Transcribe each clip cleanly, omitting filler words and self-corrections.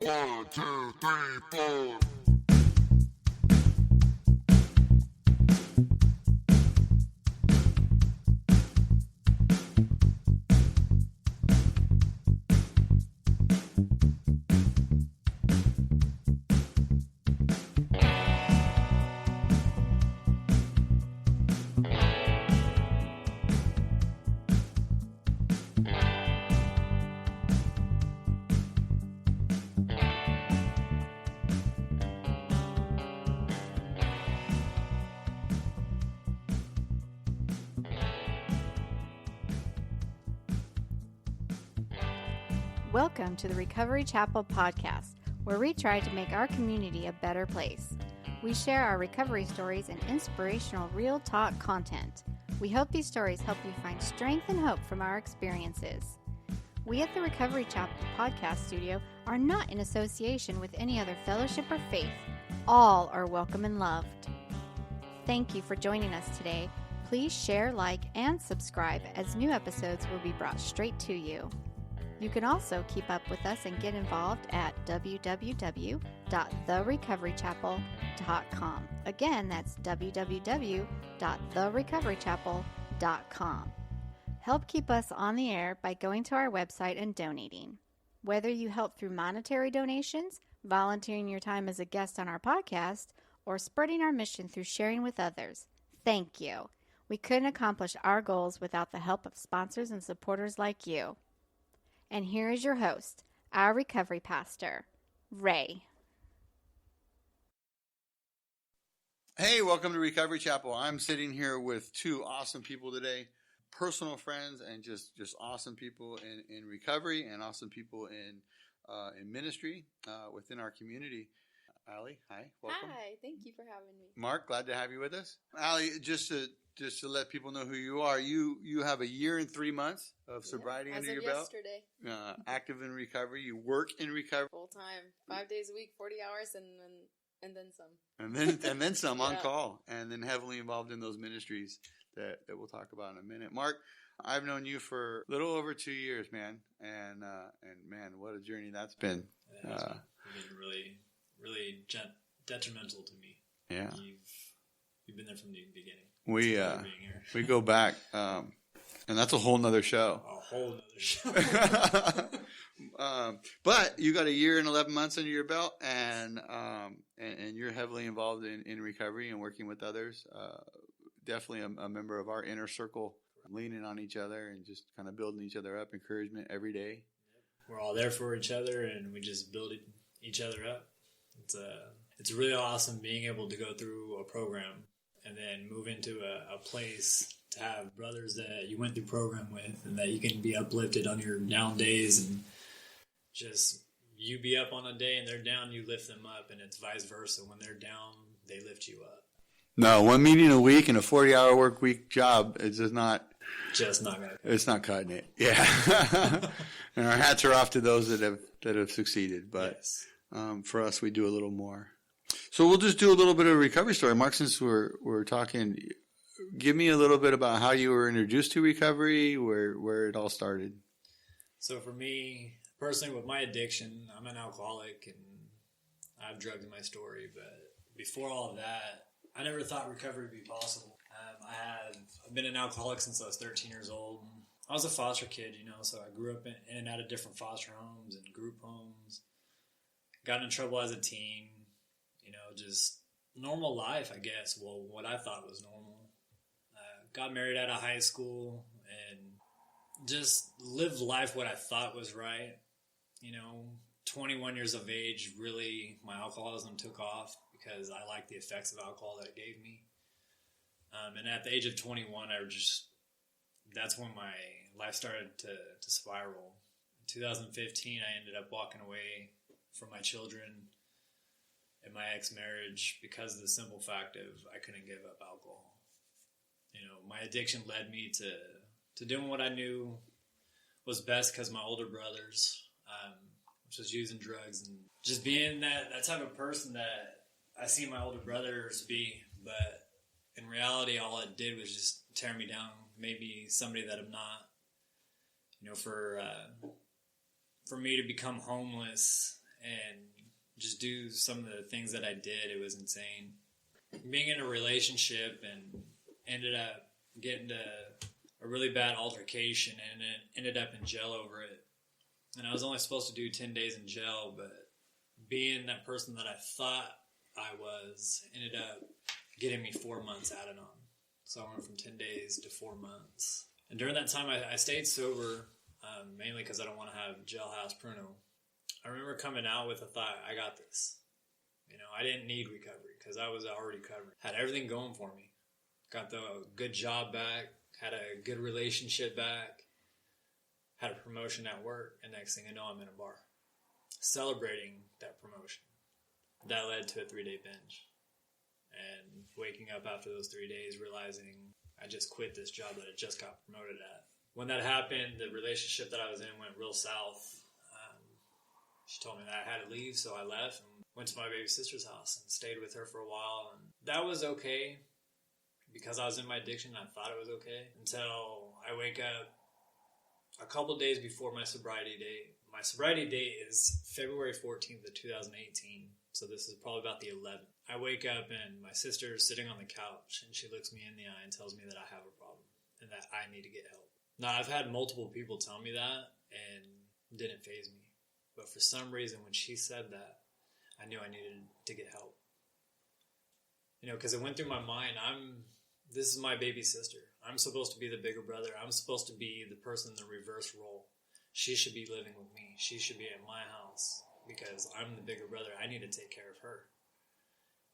One, two, three, four. Welcome to the Recovery Chapel podcast, where we try to make our community a better place. We share our recovery stories and inspirational real talk content. We hope these stories help you find strength and hope from our experiences. We at the Recovery Chapel podcast studio are not in association with any other fellowship or faith. All are welcome and loved. Thank you for joining us today. Please share, like, and subscribe as new episodes will be brought straight to you. You can also keep up with us and get involved at www.therecoverychapel.com. Again, that's www.therecoverychapel.com. Help keep us on the air by going to our website and donating. Whether you help through monetary donations, volunteering your time as a guest on our podcast, or spreading our mission through sharing with others, thank you. We couldn't accomplish our goals without the help of sponsors and supporters like you. And here is your host, our recovery pastor, Ray. Hey, welcome to Recovery Chapel. I'm sitting here with two awesome people today, personal friends and just awesome people in recovery and awesome people in ministry within our community. Allie, hi, welcome. Hi, thank you for having me. Marc, glad to have you with us. Allie, just to let people know who you are, you have a year and 3 months of sobriety under your belt. Yesterday. Active in recovery. You work in recovery. Full time, 5 days a week, 40 hours, and then some. And then some on call, and then heavily involved in those ministries that we'll talk about in a minute. Marc, I've known you for a little over 2 years, man, and man, what a journey that's been. It has been really detrimental to me. Yeah, you've been there from the beginning. We go back, and that's a whole nother show. But you got a year and 11 months under your belt, and you're heavily involved in recovery and working with others. Definitely a member of our inner circle, leaning on each other and just kind of building each other up, encouragement every day. We're all there for each other, and we just build each other up. It's really awesome being able to go through a program and then move into a place to have brothers that you went through program with and that you can be uplifted on your down days, and just you be up on a day and they're down, you lift them up, and it's vice versa. When they're down, they lift you up. No, one meeting a week and a 40-hour work week job is just not gonna cut it. It's not cutting it. Yeah. And our hats are off to those that have succeeded, but yes. For us, we do a little more. So we'll just do a little bit of a recovery story. Marc, since we're talking, give me a little bit about how you were introduced to recovery, where it all started. So for me, personally, with my addiction, I'm an alcoholic and I have drugs in my story. But before all of that, I never thought recovery would be possible. I've been an alcoholic since I was 13 years old. I was a foster kid, so I grew up in and out of different foster homes and group homes. Got in trouble as a teen. Just normal life, I guess. Well, what I thought was normal. Got married out of high school and just lived life what I thought was right. 21 years of age, really, my alcoholism took off because I liked the effects of alcohol that it gave me. And at the age of 21, that's when my life started to spiral. In 2015, I ended up walking away from my children in my ex-marriage because of the simple fact of I couldn't give up alcohol. My addiction led me to doing what I knew was best because my older brothers, which was using drugs and just being that type of person that I see my older brothers be, but in reality, all it did was just tear me down, made me somebody that I'm not. For me to become homeless and just do some of the things that I did. It was insane. Being in a relationship and ended up getting to a really bad altercation and it ended up in jail over it. And I was only supposed to do 10 days in jail, but being that person that I thought I was ended up getting me 4 months added on. So I went from 10 days to 4 months. And during that time, I stayed sober, mainly because I don't want to have jailhouse pruno. I remember coming out with the thought, I got this. You know, I didn't need recovery because I was already covered. Had everything going for me. Got the good job back, had a good relationship back, had a promotion at work, and next thing I know, I'm in a bar. Celebrating that promotion. That led to a 3-day binge. And waking up after those 3 days, realizing I just quit this job that I just got promoted at. When that happened, the relationship that I was in went real south. She told me that I had to leave, so I left and went to my baby sister's house and stayed with her for a while. And that was okay because I was in my addiction. I thought it was okay until I wake up a couple days before my sobriety date. My sobriety date is February 14th of 2018, so this is probably about the 11th. I wake up and my sister is sitting on the couch and she looks me in the eye and tells me that I have a problem and that I need to get help. Now, I've had multiple people tell me that and it didn't faze me. But for some reason, when she said that, I knew I needed to get help. You know, because it went through my mind, this is my baby sister. I'm supposed to be the bigger brother. I'm supposed to be the person in the reverse role. She should be living with me. She should be at my house because I'm the bigger brother. I need to take care of her.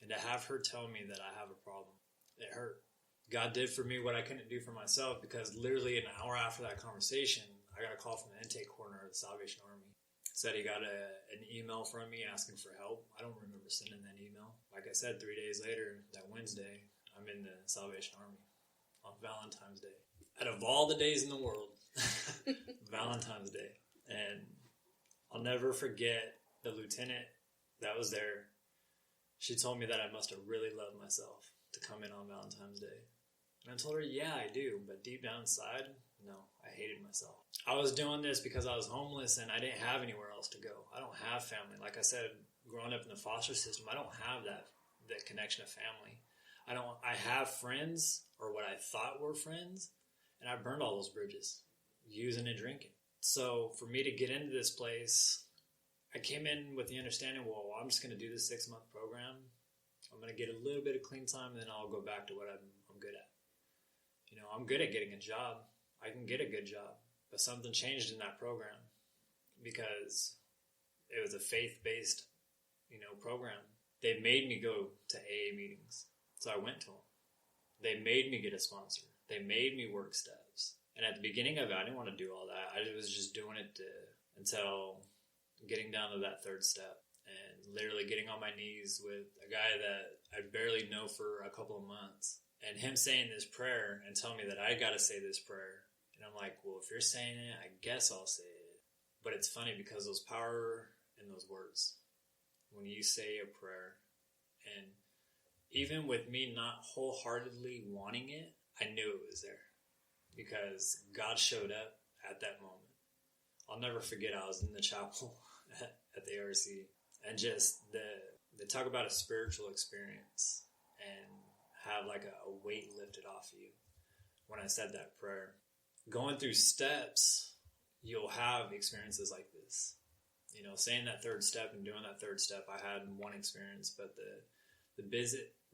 And to have her tell me that I have a problem, it hurt. God did for me what I couldn't do for myself because literally an hour after that conversation, I got a call from the intake coordinator of the Salvation Army. Said he got an email from me asking for help. I don't remember sending that email. Like I said, 3 days later, that Wednesday, I'm in the Salvation Army on Valentine's Day. Out of all the days in the world, Valentine's Day. And I'll never forget the lieutenant that was there. She told me that I must have really loved myself to come in on Valentine's Day. And I told her, yeah, I do. But deep down inside, no, I hated myself. I was doing this because I was homeless and I didn't have anywhere else to go. I don't have family. Like I said, growing up in the foster system, I don't have that connection of family. I have friends, or what I thought were friends, and I burned all those bridges, using and drinking. So for me to get into this place, I came in with the understanding, well, I'm just going to do this 6-month program. I'm going to get a little bit of clean time, and then I'll go back to what I'm good at. You know, I'm good at getting a job. I can get a good job. But something changed in that program because it was a faith-based, program. They made me go to AA meetings. So I went to them. They made me get a sponsor. They made me work steps. And at the beginning of it, I didn't want to do all that. I was just doing it until getting down to that third step and literally getting on my knees with a guy that I barely know for a couple of months. And him saying this prayer and telling me that I got to say this prayer. And I'm like, well, if you're saying it, I guess I'll say it. But it's funny because there's power in those words. When you say a prayer, and even with me not wholeheartedly wanting it, I knew it was there because God showed up at that moment. I'll never forget I was in the chapel at the ARC and just they talk about a spiritual experience and have like a weight lifted off of you when I said that prayer. Going through steps, you'll have experiences like this. Saying that third step and doing that third step, I had one experience, but the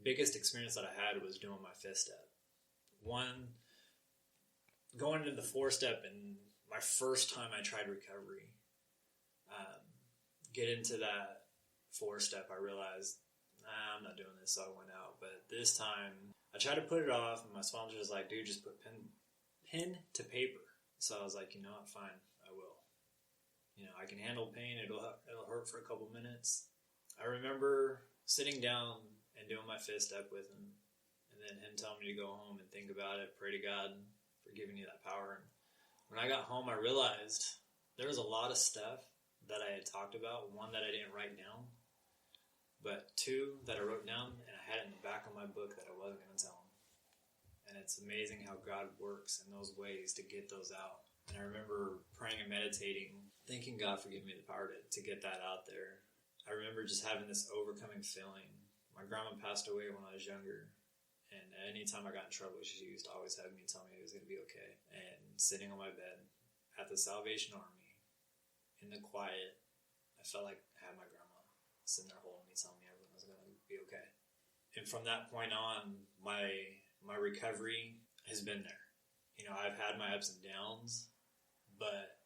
biggest experience that I had was doing my fifth step. One, going into the 4-step and my first time I tried recovery, get into that 4-step, I realized, I'm not doing this, so I went out. But this time, I tried to put it off, and my sponsor was like, dude, just put pen to paper. So I was like, you know what, fine, I will. I can handle pain. It'll hurt for a couple minutes. I remember sitting down and doing my 5th step with him, and then him telling me to go home and think about it, pray to God for giving you that power. And when I got home, I realized there was a lot of stuff that I had talked about. One that I didn't write down, but 2 that I wrote down, and I had it in the back of my book that I wasn't going to tell him. And it's amazing how God works in those ways to get those out. And I remember praying and meditating thanking God for giving me the power to get that out there. I remember just having this overcoming feeling. My grandma passed away when I was younger, and anytime I got in trouble, she used to always have me tell me it was going to be okay. And sitting on my bed at the Salvation Army, in the quiet, I felt like I had my grandma sitting there holding me, telling me everything was going to be okay. And from that point on, my recovery has been there. You know, I've had my ups and downs, but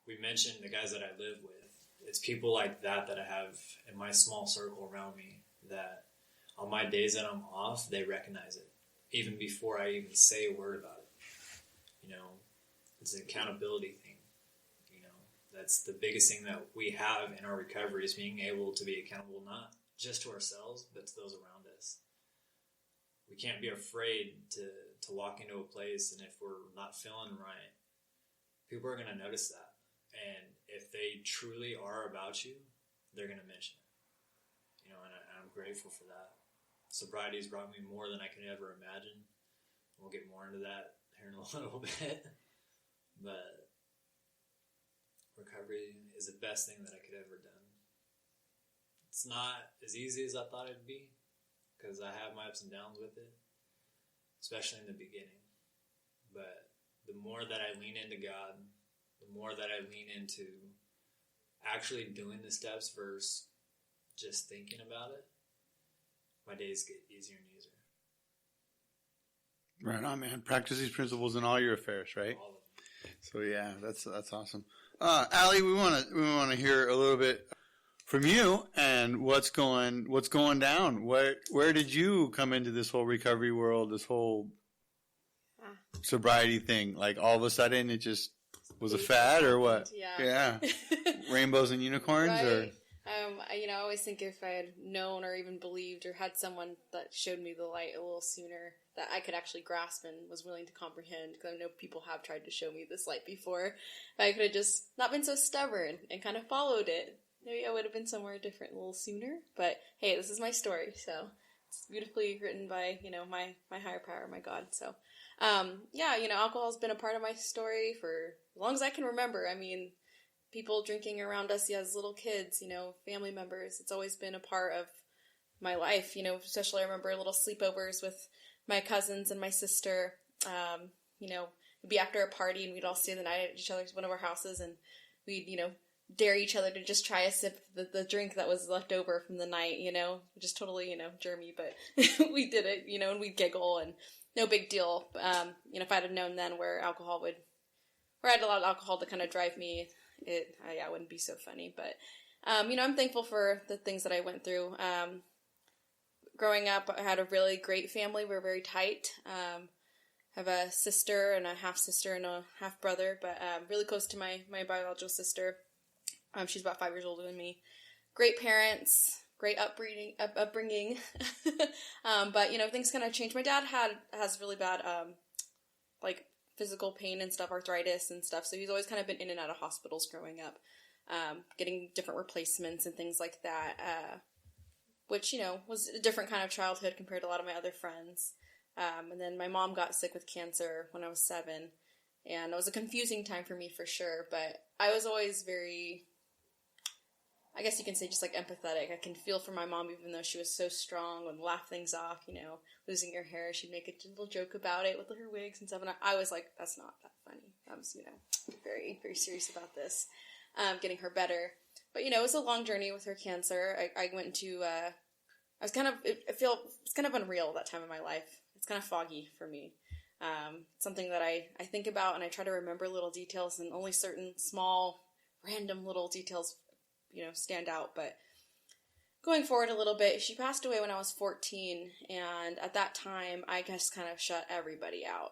we mentioned the guys that I live with. It's people like that I have in my small circle around me that on my days that I'm off, they recognize it. Even before I even say a word about it. You know, it's an accountability thing. You know, that's the biggest thing that we have in our recovery is being able to be accountable, not just to ourselves, but to those around us. We can't be afraid to walk into a place, and if we're not feeling right, people are going to notice that. And if they truly are about you, they're going to mention it. You know, and I'm grateful for that. Sobriety has brought me more than I could ever imagine. We'll get more into that here in a little bit. But recovery is the best thing that I could ever done. It's not as easy as I thought it'd be, because I have my ups and downs with it, especially in the beginning. But the more that I lean into God, the more that I lean into actually doing the steps versus just thinking about it, my days get easier and easier. Right on, man. Practice these principles in all your affairs, right? All of them. So yeah, that's awesome. Allie, we want to hear a little bit from you and what's going down. Where did you come into this whole recovery world, this whole sobriety thing? Like all of a sudden it just was a fad or what? Yeah. Rainbows and unicorns, right. or I always think if I had known or even believed or had someone that showed me the light a little sooner, that I could actually grasp and was willing to comprehend, because I know people have tried to show me this light before. If I could have just not been so stubborn and kind of followed it, maybe I would have been somewhere different a little sooner. But hey, this is my story, so it's beautifully written by, my higher power, my God. So, alcohol's been a part of my story for as long as I can remember. I mean, people drinking around us as little kids, family members. It's always been a part of my life, especially I remember little sleepovers with my cousins and my sister. It'd be after a party and we'd all stay the night at each other's, one of our houses, and we'd, dare each other to just try a sip of the drink that was left over from the night, just totally, germy, but we did it, and we'd giggle and no big deal. If I'd have known then where I had a lot of alcohol to kind of drive me, it wouldn't be so funny. But, I'm thankful for the things that I went through. Growing up, I had a really great family. We were very tight. I have a sister and a half-sister and a half-brother, but really close to my biological sister. She's about 5 years older than me. Great parents, great upbringing. But, things kind of changed. My dad has really bad, physical pain and stuff, arthritis and stuff. So he's always kind of been in and out of hospitals growing up, getting different replacements and things like that, which, was a different kind of childhood compared to a lot of my other friends. And then my mom got sick with cancer when I was 7, and it was a confusing time for me for sure, but I was always very, I guess you can say, just like empathetic. I can feel for my mom, even though she was so strong and laugh things off, losing her hair. She'd make a little joke about it with her wigs and stuff. And I was like, that's not that funny. I was, very, very serious about this, getting her better. But, it was a long journey with her cancer. I went to, it's kind of unreal that time in my life. It's kind of foggy for me. Something that I think about, and I try to remember little details, and only certain small, random little details stand out. But going forward a little bit, she passed away when I was 14, and at that time, I just kind of shut everybody out,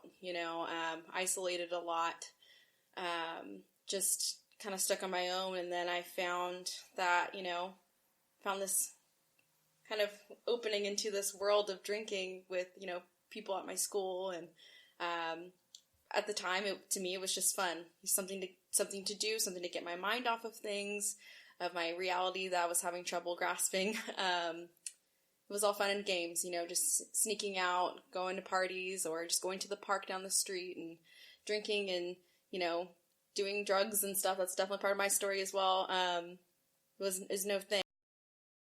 isolated a lot, just kind of stuck on my own, and then I found that, found this kind of opening into this world of drinking with, people at my school, and at the time, to me, it was just fun. Something to do, something to get my mind off of things, of my reality that I was having trouble grasping. It was all fun and games, just sneaking out, going to parties, or just going to the park down the street and drinking and, doing drugs and stuff. That's definitely part of my story as well. Is no thing.